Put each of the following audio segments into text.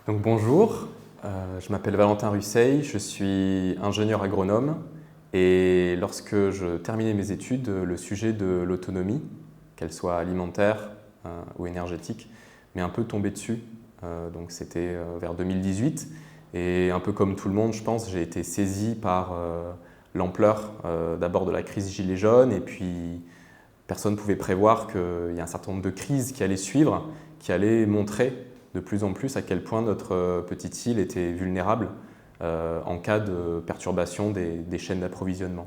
Donc bonjour, je m'appelle Valentin Russeil, je suis ingénieur agronome et lorsque je terminais mes études, le sujet de l'autonomie, qu'elle soit alimentaire ou énergétique, m'est un peu tombé dessus. Donc c'était vers 2018 et un peu comme tout le monde, je pense, j'ai été saisi par l'ampleur d'abord de la crise Gilets jaunes et puis personne ne pouvait prévoir qu'il y a un certain nombre de crises qui allaient suivre, qui allaient montrer de plus en plus à quel point notre petite île était vulnérable en cas de perturbation des chaînes d'approvisionnement.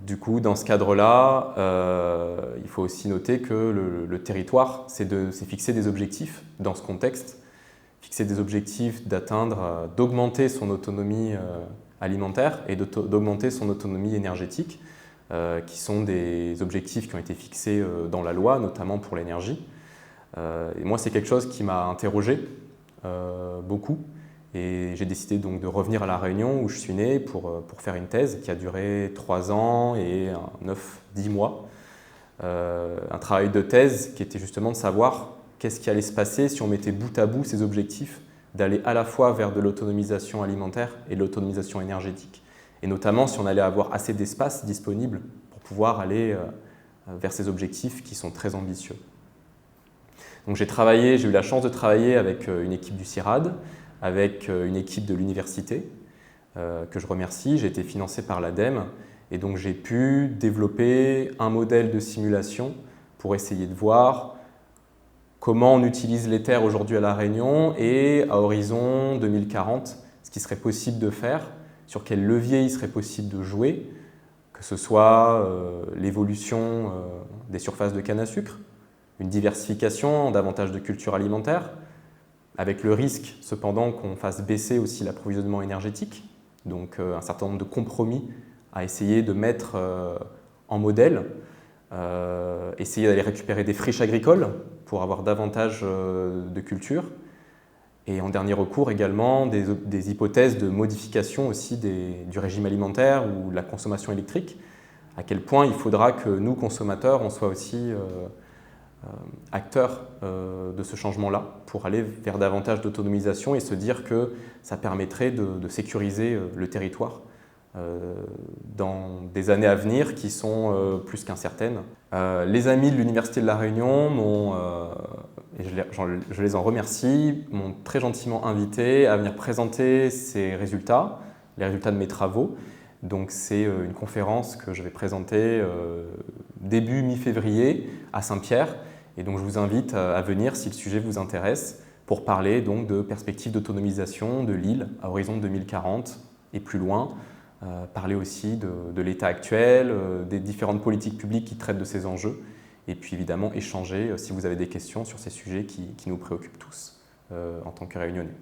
Du coup, dans ce cadre-là, il faut aussi noter que le territoire, c'est fixer des objectifs dans ce contexte, fixer des objectifs d'augmenter son autonomie alimentaire et d'augmenter son autonomie énergétique, qui sont des objectifs qui ont été fixés dans la loi, notamment pour l'énergie. Et moi, c'est quelque chose qui m'a interrogé beaucoup. Et j'ai décidé donc de revenir à La Réunion où je suis né pour faire une thèse qui a duré 3 ans et 9-10 mois. Un travail de thèse qui était justement de savoir qu'est-ce qui allait se passer si on mettait bout à bout ces objectifs d'aller à la fois vers de l'autonomisation alimentaire et de l'autonomisation énergétique. Et notamment si on allait avoir assez d'espace disponible pour pouvoir aller vers ces objectifs qui sont très ambitieux. Donc j'ai eu la chance de travailler avec une équipe du CIRAD, avec une équipe de l'université, que je remercie. J'ai été financé par l'ADEME et donc j'ai pu développer un modèle de simulation pour essayer de voir comment on utilise les terres aujourd'hui à La Réunion et à horizon 2040, ce qui serait possible de faire, sur quel levier il serait possible de jouer, que ce soit l'évolution des surfaces de canne à sucre, une diversification, davantage de cultures alimentaires, avec le risque cependant qu'on fasse baisser aussi l'approvisionnement énergétique, donc un certain nombre de compromis à essayer de mettre en modèle, essayer d'aller récupérer des friches agricoles pour avoir davantage de cultures, et en dernier recours également des hypothèses de modification aussi du régime alimentaire ou de la consommation électrique, à quel point il faudra que nous, consommateurs, on soit aussi acteurs de ce changement-là pour aller vers davantage d'autonomisation et se dire que ça permettrait de sécuriser le territoire dans des années à venir qui sont plus qu'incertaines. Les amis de l'Université de La Réunion et je les en remercie, m'ont très gentiment invité à venir présenter ces résultats, les résultats de mes travaux. Donc c'est une conférence que je vais présenter début mi-février à Saint-Pierre. Et donc je vous invite à venir si le sujet vous intéresse pour parler donc de perspectives d'autonomisation de l'île à horizon 2040 et plus loin. Parler aussi de l'état actuel, des différentes politiques publiques qui traitent de ces enjeux et puis évidemment échanger si vous avez des questions sur ces sujets qui nous préoccupent tous en tant que Réunionnais.